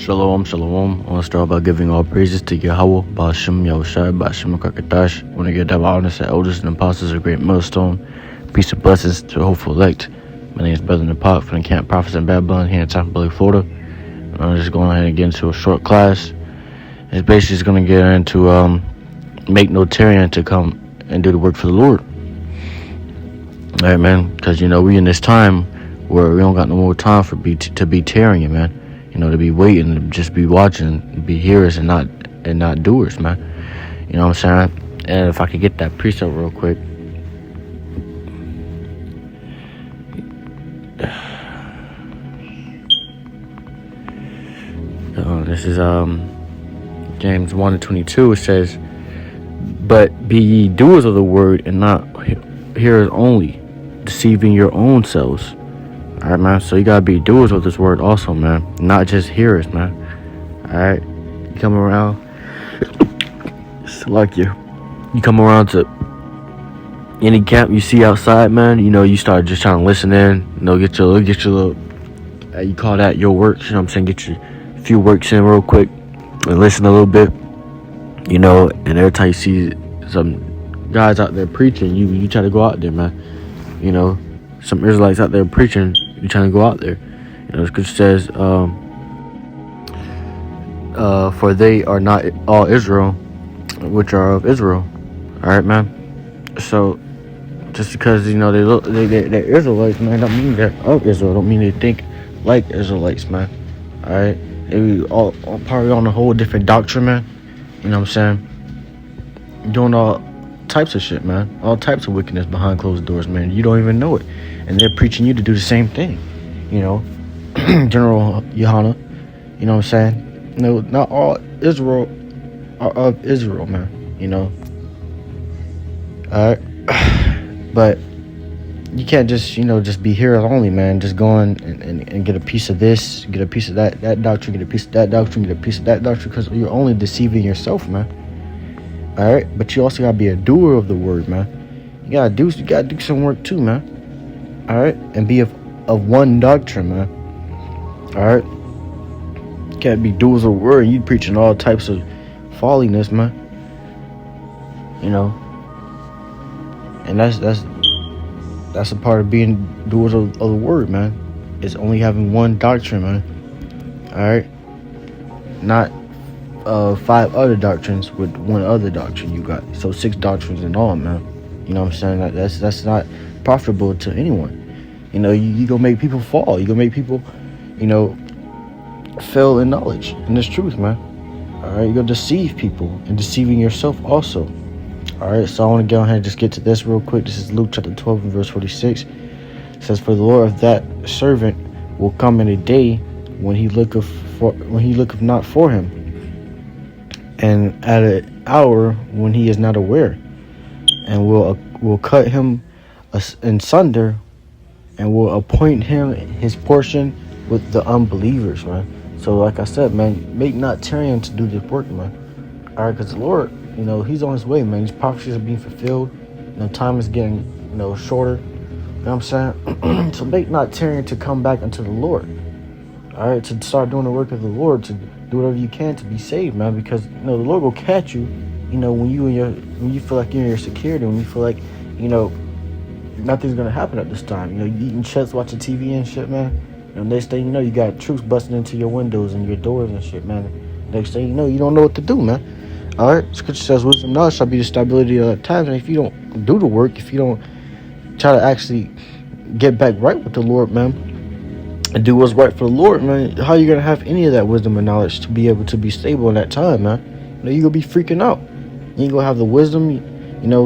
Shalom, shalom. I want to start by giving all praises to Yahweh, Ba'ashem, Yahushai, Ba'ashem, Kakatash. I want to give that honors to elders and apostles, a great millstone. Peace and blessings to the hopeful elect. My name is Brother Napot from the Camp Prophets in Babylon here in Tampa, Florida. I'm just going ahead and get into a short class. It's basically just going to get into make no Tarry NOT to come and do the work for the Lord. All right, man, because, we in this time where we don't got no more time to be tarrying, man. To be waiting, to just be watching, be hearers and not doers, man. You know what I'm saying? And if I could get that precept real quick. This is James 1:22. It says, "But be ye doers of the word and not hearers only, deceiving your own selves." Alright, man, so you gotta be doers of this word also, man, not just hearers, man. Alright, you come around, you come around to any camp you see outside, man, you start just trying to listen in, get your little, you call that your works, you know what I'm saying, get your few works in real quick, and listen a little bit, and every time you see some guys out there preaching, you try to go out there, man, some Israelites out there preaching, you trying to go out there. The scripture says, for they are not all Israel, which are of Israel. Alright, man. So, just because, they're Israelites, man, don't mean they're of Israel. Don't mean they think like Israelites, man. Alright? They all probably on a whole different doctrine, man. You know what I'm saying? Doing all types of shit, man. All types of wickedness behind closed doors, man. You don't even know it. And they're preaching you to do the same thing. General Yohana. You know what I'm saying? No, not all Israel are of Israel, man. Alright. But you can't just be here only, man. Just go and get a piece of this, get a piece of that doctrine, get a piece of that doctrine, get a piece of that doctrine, because you're only deceiving yourself, man. Alright? But you also gotta be a doer of the word, man. You gotta do some work too, man. Alright? And be of one doctrine, man. Alright? You can't be doers of the word and you preaching all types of folliness, man. And that's a part of being doers of the word, man. Is only having one doctrine, man. Alright? Not 5 other doctrines with one other doctrine you got. So 6 doctrines in all, man. You know what I'm saying? That's not profitable to anyone. You gonna make people fall. You gonna make people, fail in knowledge and this truth, man. Alright, you're gonna deceive people and deceiving yourself also. Alright, so I want to go ahead and just get to this real quick. This is Luke chapter 12 and verse 46. It says, "For the Lord of that servant will come in a day when he looketh not for him, and at an hour when he is not aware, and will cut him in sunder, and will appoint him his portion with the unbelievers," man. So like I said, man, make not Tarry NOT to do this work, man. Alright, because the Lord, he's on his way, man. These prophecies are being fulfilled. Time is getting, shorter. You know what I'm saying? So make not Tarry NOT to come back unto the Lord. Alright, to start doing the work of the Lord, to do whatever you can to be saved, man. Because, the Lord will catch you, when you feel like you're in your security, when you feel like, nothing's gonna happen at this time. You eating chips, watching TV and shit, man. Next thing you know, you got troops busting into your windows and your doors and shit, man. Next thing you don't know what to do, man. Alright, scripture says, "Wisdom knowledge shall be the stability of the times." And if you don't do the work, if you don't try to actually get back right with the Lord, man, and do what's right for the Lord, man, how you gonna have any of that wisdom and knowledge to be able to be stable in that time, man? You're gonna be freaking out. You ain't gonna have the wisdom,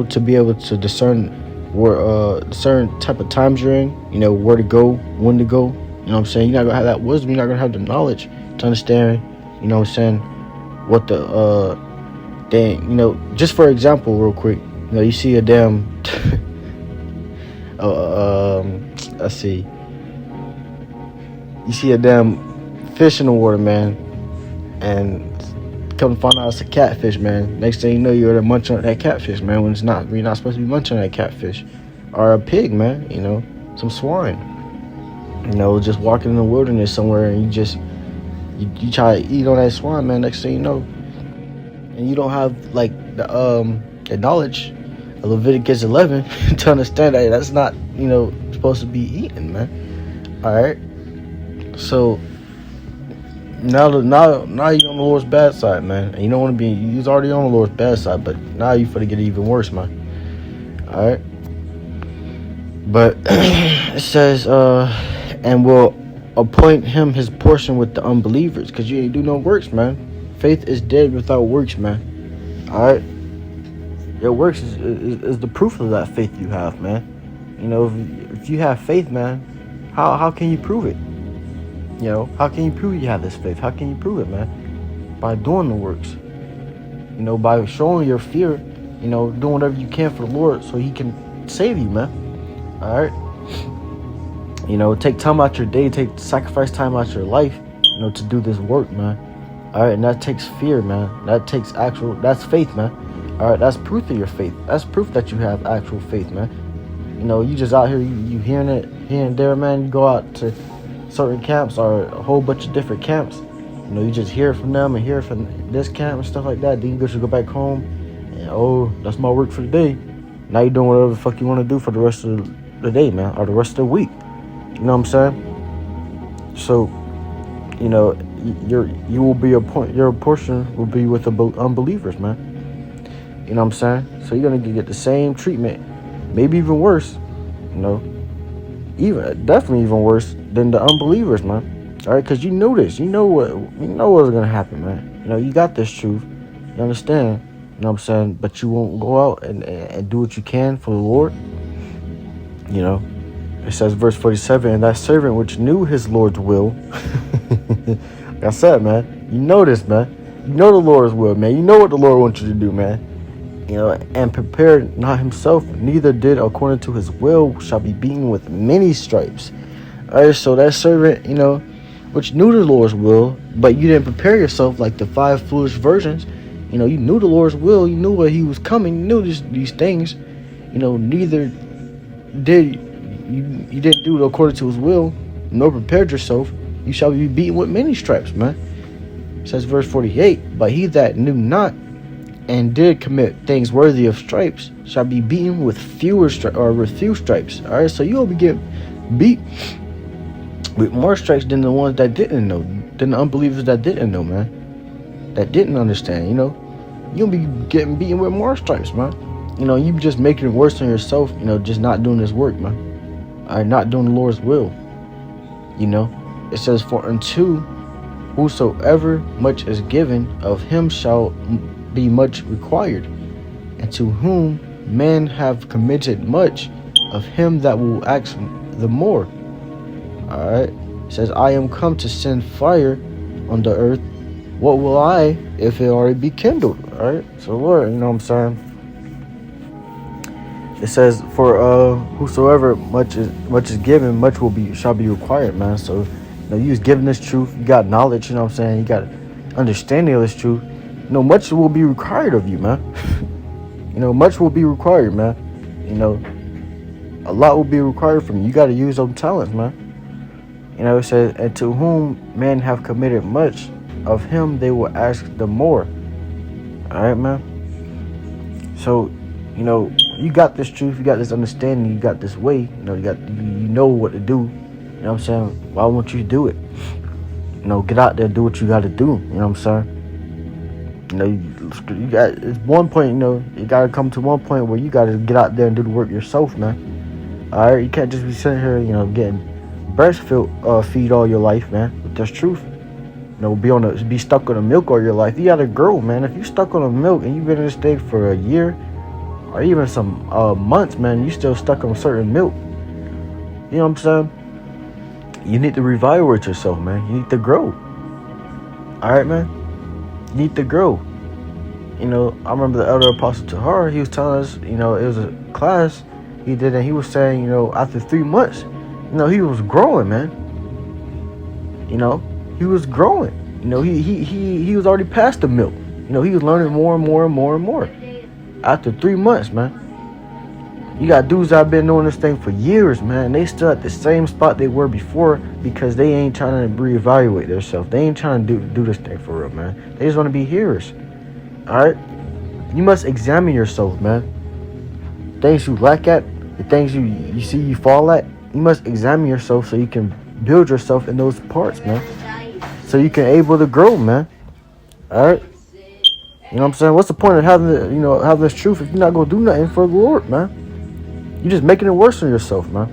to be able to discern where certain type of times you're in, where to go, when to go. You know what I'm saying? You're not gonna have that wisdom. You're not gonna have the knowledge to understand, what the just for example, real quick, you see a damn let's see, you see a damn fish in the water, man, and come to find out it's a catfish, man. Next thing you know, you're to munch on that catfish, man, when you're not supposed to be munching on that catfish. Or a pig, man, some swine. Just walking in the wilderness somewhere, and you just You try to eat on that swine, man. Next thing you know, and you don't have like the knowledge of Leviticus 11 to understand that that's not supposed to be eaten, man. All right. So now you're on the Lord's bad side, man. And you don't want to be. You're already on the Lord's bad side, but now you finna get it even worse, man. All right. But it says, and will appoint him his portion with the unbelievers, because you ain't do no works, man. Faith is dead without works, man. All right. Your works is the proof of that faith you have, man. If you have faith, man, how can you prove it? How can you prove you have this faith? How can you prove it, man? By doing the works. By showing your fear, doing whatever you can for the Lord so he can save you, man. All right. Take time out your day, sacrifice time out your life, to do this work, man. All right. And that takes fear, man. That's faith, man. All right. That's proof of your faith. That's proof that you have actual faith, man. You just out here, you hearing it here and there, man. You go out to certain camps or a whole bunch of different camps. You just hear from them and hear from this camp and stuff like that. Then you go back home and, that's my work for the day. Now you're doing whatever the fuck you want to do for the rest of the day, man, or the rest of the week. You know what I'm saying? So, your portion will be with the unbelievers, man. You know what I'm saying? So you're gonna get the same treatment, maybe even worse. Definitely even worse than the unbelievers, man. All right, because you know this, you know what's gonna happen, man. You got this truth, you understand. You know what I'm saying? But you won't go out and do what you can for the Lord. It says, verse 47, and that servant which knew his Lord's will. Like I said, man, you know this, man. You know the Lord's will, man. You know what the Lord wants you to do, man. And prepared not himself, neither did according to his will, shall be beaten with many stripes. All right, so that servant, which knew the Lord's will, but you didn't prepare yourself like the 5 foolish virgins. You knew the Lord's will, you knew where he was coming, you knew these things. Neither did you didn't do it according to his will, nor prepared yourself. You shall be beaten with many stripes, man. It says verse 48, but he that knew not and did commit things worthy of stripes shall be beaten with few stripes. All right, so you'll be getting beat with more stripes than the ones that didn't know, than the unbelievers that didn't know, man, that didn't understand. You'll be getting beaten with more stripes, man. You just making it worse on yourself. Just not doing this work, man. All right, not doing the Lord's will. It says, for unto whosoever much is given, of him shall be much required, and to whom men have committed much, of him that will ask the more. All right. It says, I am come to send fire on the earth. What will I if it already be kindled? All right. So Lord, you know what I'm saying? It says, for whosoever much is given, much shall be required, man. So you was given this truth, you got knowledge, you know what I'm saying, you got understanding of this truth. Much will be required of you, man. Much will be required, man. A lot will be required from you. You got to use those talents, man. It says, and to whom men have committed much, of him they will ask the more. All right, man. So, you got this truth, you got this understanding, you got this way. You know what to do. You know what I'm saying? Why won't you do it? Get out there, do what you got to do. You know what I'm saying? You got, it's one point, you got to come to one point where you got to get out there and do the work yourself, man. All right, you can't just be sitting here, getting breastfeed all your life, man. But that's truth. Be stuck on the milk all your life. You got to grow, man. If you stuck on the milk and you've been in this thing for a year or even some months, man, you still stuck on certain milk. You know what I'm saying? You need to revive yourself, man. You need to grow. All right, man. You need to grow. I remember the elder apostle Tahar, he was telling us, it was a class he did, and he was saying, after 3 months, he was growing, man. He was growing. He was already past the milk. He was learning more and more and more and more. After 3 months, man. You got dudes that have been doing this thing for years, man. They still at the same spot they were before because they ain't trying to reevaluate themselves. They ain't trying to do this thing for real, man. They just want to be hearers. Alright? You must examine yourself, man. Things you lack at, the things you see you fall at, you must examine yourself so you can build yourself in those parts, man. So you can able to grow, man. Alright? You know what I'm saying? What's the point of having having this truth if you're not gonna do nothing for the Lord, man? You're just making it worse on yourself, man.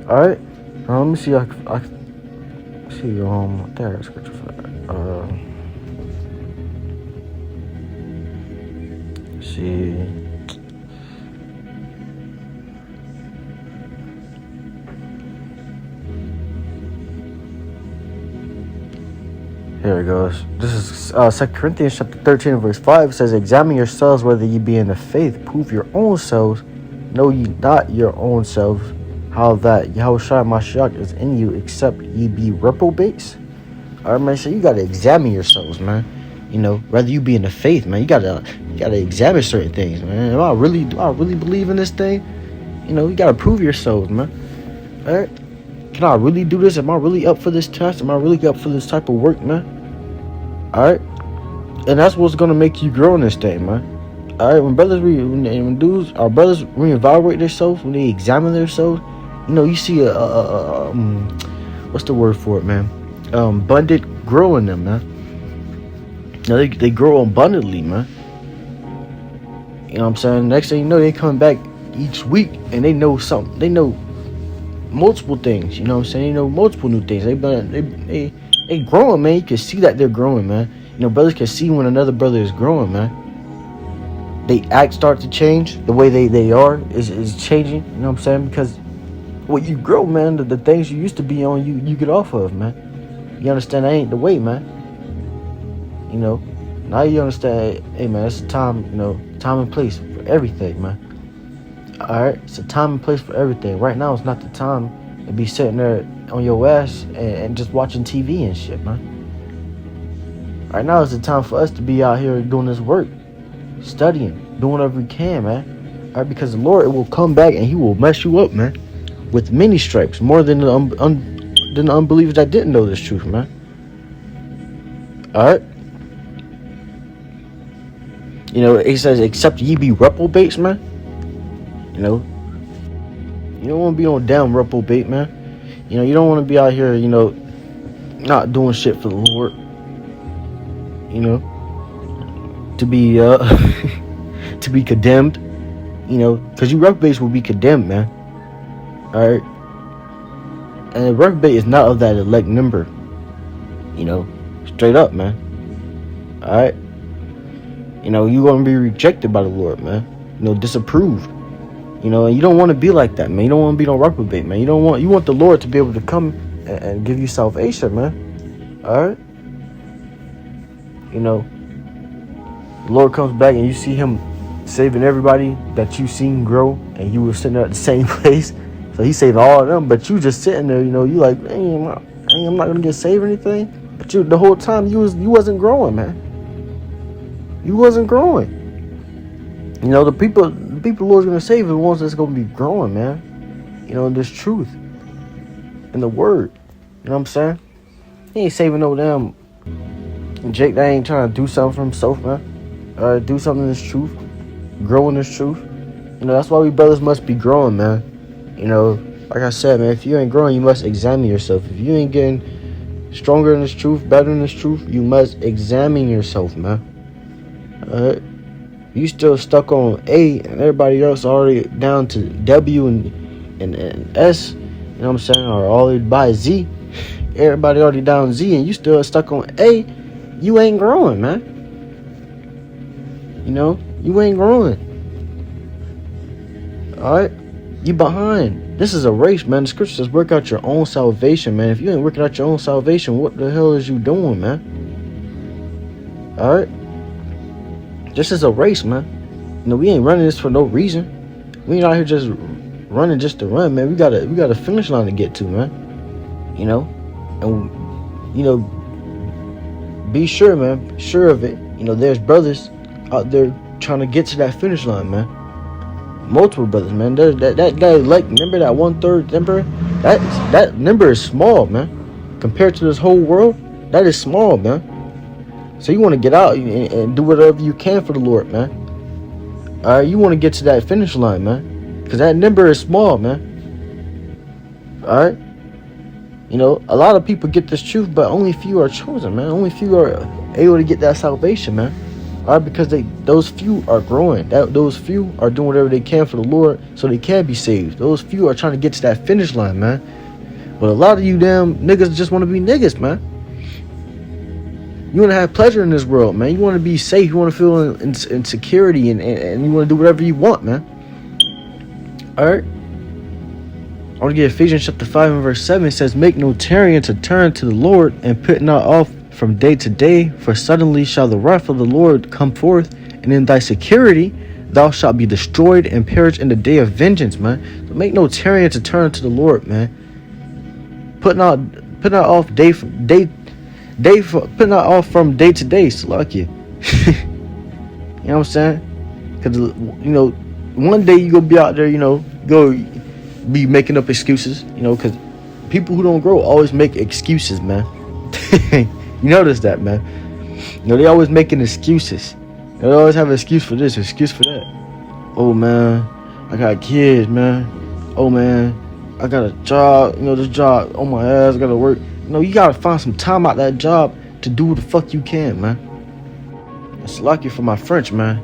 Alright? Let me see. I see there scripture for that. See. Here it goes. This is 2 Corinthians chapter 13 verse 5. It says, examine yourselves whether ye be in the faith. Prove your own selves. Know ye not your own selves, how that Yahushua Mashiach is in you, except ye be reprobates. Alright, man, so you gotta examine yourselves, man. Whether you be in the faith, man, you gotta examine certain things, man. Do I really believe in this thing? You gotta prove yourselves, man. Alright? Can I really do this? Am I really up for this test? Am I really up for this type of work, man? Alright? And that's what's gonna make you grow in this thing, man. Alright, when our brothers reevaluate themselves, when they examine themselves, you see what's the word for it, man? Abundant grow in them, man. They grow abundantly, man. You know what I'm saying? Next thing you know, they come back each week and they know something. They know multiple things. You know what I'm saying? They know multiple new things. They growing, man. You can see that they're growing, man. Brothers can see when another brother is growing, man. They start to change. The way they are is changing. You know what I'm saying? Because when you grow, man, the things you used to be on, you get off of, man. You understand? That ain't the way, man. Now you understand. Hey, man, it's a time. Time and place for everything, man. All right, it's a time and place for everything. Right now, it's not the time to be sitting there on your ass and just watching TV and shit, man. Right now, it's the time for us to be out here doing this work. Studying, doing whatever we can, man. All right, because the Lord will come back and He will mess you up, man, with many stripes, more than the unbelievers that didn't know this truth, man. All right. It says, "Except ye be reprobates, man." You don't want to be on damn reprobate, man. You don't want to be out here, not doing shit for the Lord. To be to be condemned, because you reprobates will be condemned, man. All right, and a reprobate is not of that elect number. Straight up, man. All right, you're gonna be rejected by the Lord, man. Disapproved. And you don't want to be like that, man. You don't want to be no reprobate, man. You want the Lord to be able to come and give you salvation, man. All right, the Lord comes back and you see Him saving everybody that you seen grow, and you were sitting there at the same place. So He's saving all of them, but you just sitting there, you like, hey, I'm not gonna get saved or anything. But the whole time you wasn't growing, man. You wasn't growing. The people the Lord's gonna save are the ones that's gonna be growing, man. In this truth, in the Word. You know what I'm saying? He ain't saving no damn Jake that ain't trying to do something for himself, man. Do something in this truth, grow in this truth. That's why we brothers must be growing, man. Like I said, man, if you ain't growing, you must examine yourself. If you ain't getting stronger in this truth, better in this truth, you must examine yourself, man. Alright? You still stuck on A and everybody else already down to W and S, you know what I'm saying, or all the way by Z. Everybody already down Z and you still stuck on A. You ain't growing, man. You ain't growing. Alright? You behind. This is a race, man. The scripture says work out your own salvation, man. If you ain't working out your own salvation, what the hell is you doing, man? Alright? This is a race, man. We ain't running this for no reason. We ain't out here just running just to run, man. We got a finish line to get to, man. And be sure, man. Sure of it. There's brothers out there trying to get to that finish line, man. multiple brothers, man. There's that like, remember that 1/3 number? That number is small, man. Compared to this whole world, that is small, man. So you want to get out and do whatever you can for the Lord, man. All right, you want to get to that finish line, man, because that number is small, man. All right, you know, a lot of people get this truth, but only few are chosen, man. Only few are able to get that salvation, man. All right, because those few are growing. Those few are doing whatever they can for the Lord, so they can be saved. Those few are trying to get to that finish line, man. But a lot of you damn niggas just want to be niggas, man. You want to have pleasure in this world, man. You want to be safe. You want to feel in security, and you want to do whatever you want, man. All right. I want to get Ephesians chapter 5 and verse 7. It says, make no tarrying to turn to the Lord, and put not off from day to day, for suddenly shall the wrath of the Lord come forth, and in thy security thou shalt be destroyed and perish in the day of vengeance, man. So make no tarrying to turn to the Lord, man. Put not off from day to day, Salakia. You know what I'm saying? Because, you know, one day you go be out there, you know, go be making up excuses, you know, because people who don't grow always make excuses, man. You notice that, man? You know, they always making excuses. They always have an excuse for this, excuse for that. Oh, man, I got kids, man. Oh, man, I got a job. You know, this job on my ass, I got to work. You know, you got to find some time out that job to do what the fuck you can, man. It's lucky for my French, man.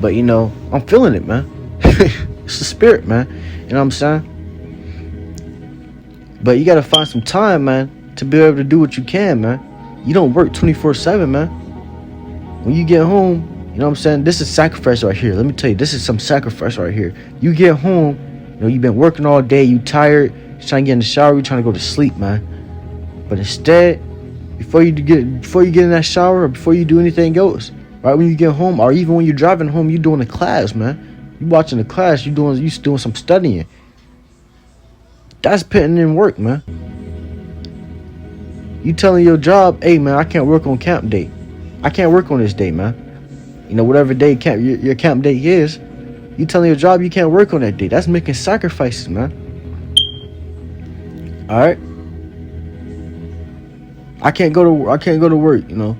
But, you know, I'm feeling it, man. It's the spirit, man. You know what I'm saying? But you got to find some time, man, to be able to do what you can, man. You don't work 24/7, man. When you get home, you know what I'm saying? This is sacrifice right here. Let me tell you, this is some sacrifice right here. You get home, you know, you've been working all day, you tired, you're trying to get in the shower, you're trying to go to sleep, man. But instead, before you get in that shower, or before you do anything else, right when you get home, or even when you're driving home, you're doing a class, man. You watching the class, you doing some studying. That's putting in work, man. You telling your job, hey, man, I can't work on camp day. I can't work on this day, man. You know, whatever day your camp day is, you telling your job you can't work on that day. That's making sacrifices, man. All right. I can't go to work. You know,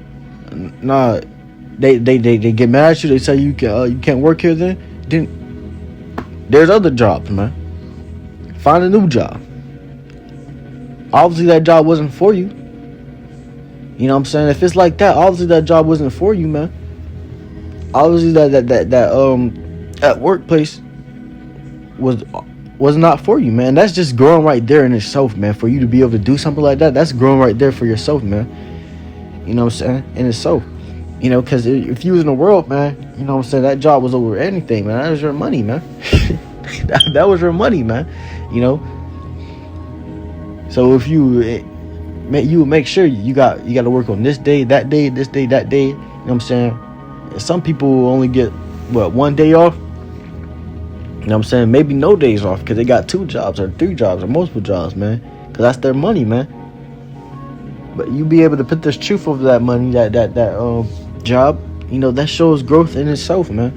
nah. They get mad at you. They say you can't work here. Then there's other jobs, man. Find a new job. Obviously, that job wasn't for you. You know what I'm saying? If it's like that, obviously that job wasn't for you, man. Obviously that workplace was not for you, man. That's just growing right there in itself, man. For you to be able to do something like that, that's growing right there for yourself, man. You know what I'm saying? In itself. You know, because if you was in the world, man, you know what I'm saying, that job was over anything, man. That was your money, man. that was your money, man. You know? So if you make sure you got to work on this day, that day, this day, that day. You know what I'm saying? Some people only get, one day off? You know what I'm saying? Maybe no days off because they got 2 jobs or 3 jobs or multiple jobs, man. Because that's their money, man. But you be able to put this truth over that money, that job, you know, that shows growth in itself, man.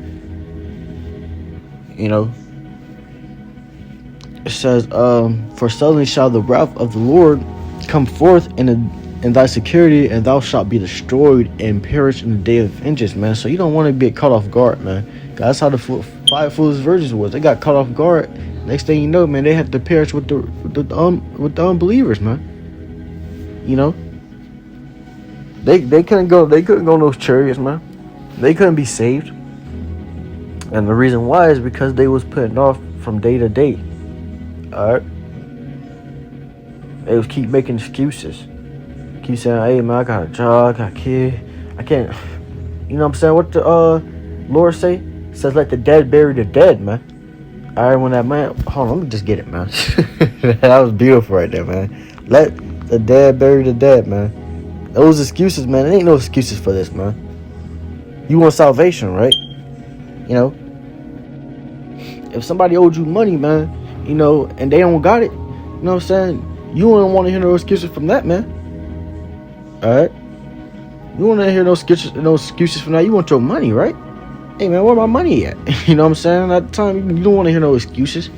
You know? It says, for suddenly shall the wrath of the Lord come forth in thy security, and thou shalt be destroyed and perish in the day of vengeance, man. So you don't want to be caught off guard, man. That's how the 5 foolish virgins was. They got caught off guard. Next thing you know, man, they had to perish with the unbelievers, man. You know, they couldn't go in those chariots, man. They couldn't be saved, and the reason why is because they was putting off from day to day. All right. They was keep making excuses. Keep saying, hey, man, I got a job, I got a kid. I can't, you know what I'm saying? What the Lord say? It says, let the dead bury the dead, man. All right, when that man, hold on, let me just get it, man. That was beautiful right there, man. Let the dead bury the dead, man. Those excuses, man, there ain't no excuses for this, man. You want salvation, right? You know, if somebody owed you money, man, you know, and they don't got it, you know what I'm saying? You don't want to hear no excuses from that, man. All right? You want to hear no excuses from that. You want your money, right? hey man, where my money at? You know what I'm saying? At the time, you don't want to hear no excuses.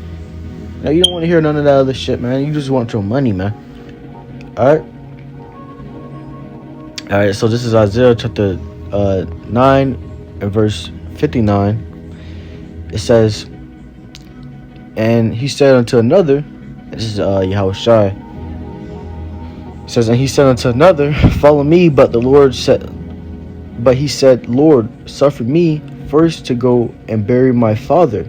No, you don't want to hear none of that other shit, man. You just want your money, man. Alright? Alright, so this is Isaiah chapter 9 and verse 59. It says, and he said unto another, this is Yahushua. It says, and he said unto another, follow me, but he said, Lord, suffer me first to go and bury my father.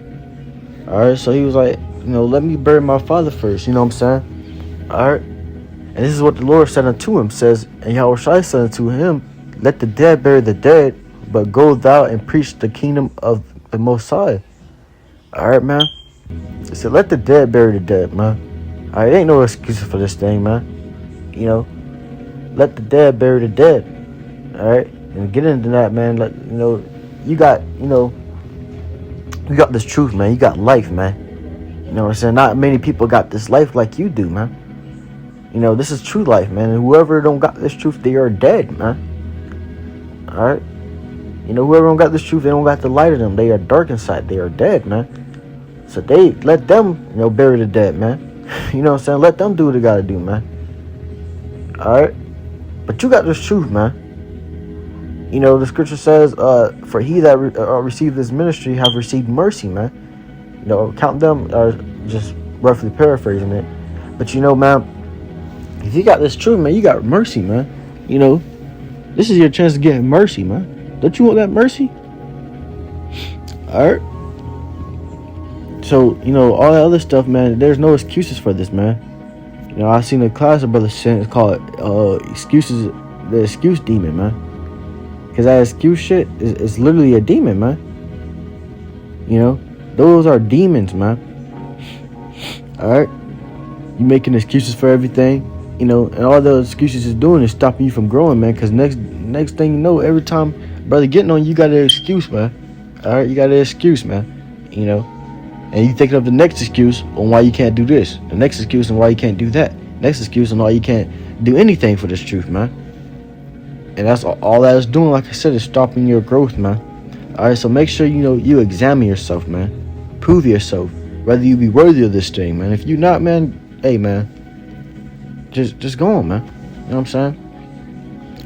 Alright, so he was like, let me bury my father first, you know what I'm saying? Alright. And this is what the Lord said unto him, says, and Yahushua said unto him, let the dead bury the dead, but go thou and preach the kingdom of the Most High. Alright, man. He said, let the dead bury the dead, man. Alright, ain't no excuses for this thing, man. Let the dead bury the dead. Alright? And get into that, man. You got this truth, man. You got life, man. You know what I'm saying? Not many people got this life like you do, man. This is true life, man. And whoever don't got this truth, they are dead, man. Alright? Whoever don't got this truth, they don't got the light of them. They are dark inside. They are dead, man. So they let them, bury the dead, man. You know what I'm saying? Let them do what they gotta do, man. Alright? But you got this truth, man. The scripture says, for he that received this ministry have received mercy, man. Count them, just roughly paraphrasing it. But man, if you got this truth, man, you got mercy, man. This is your chance to get mercy, man. Don't you want that mercy? Alright? So, all that other stuff, man, there's no excuses for this, man. I seen a class of brother sent, it's called excuses, the excuse demon, man. Because that excuse shit is literally a demon, man. Those are demons, man. Alright? You making excuses for everything, and all those excuses is doing is stopping you from growing, man. Because next thing you know, every time brother getting on you, got an excuse, man. Alright? You got an excuse, man. And you thinking of the next excuse on why you can't do this. The next excuse on why you can't do that. Next excuse on why you can't do anything for this truth, man. And that's all that is doing, like I said, is stopping your growth, man. Alright, so make sure, you examine yourself, man. Prove yourself. Whether you be worthy of this thing, man. If you not, man, hey, man. Just go on, man. You know what I'm saying?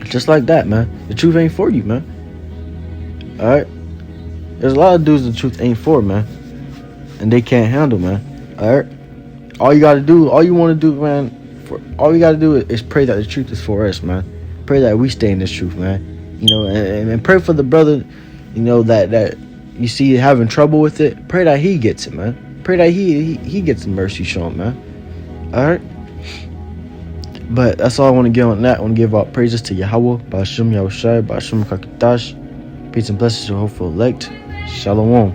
Just like that, man. The truth ain't for you, man. Alright? There's a lot of dudes the truth ain't for, man. And they can't handle, man. Alright? All you gotta do is pray that the truth is for us, man. Pray that we stay in this truth, man. And pray for the brother, that you see having trouble with it. Pray that he gets it, man. Pray that he gets the mercy shown, man. Alright? But that's all I want to get on that. I want to give all praises to Yahweh, Ba'ashem Yahushai, Ba'ashem Kakitash. Peace and blessings to hopeful elect. Shalom.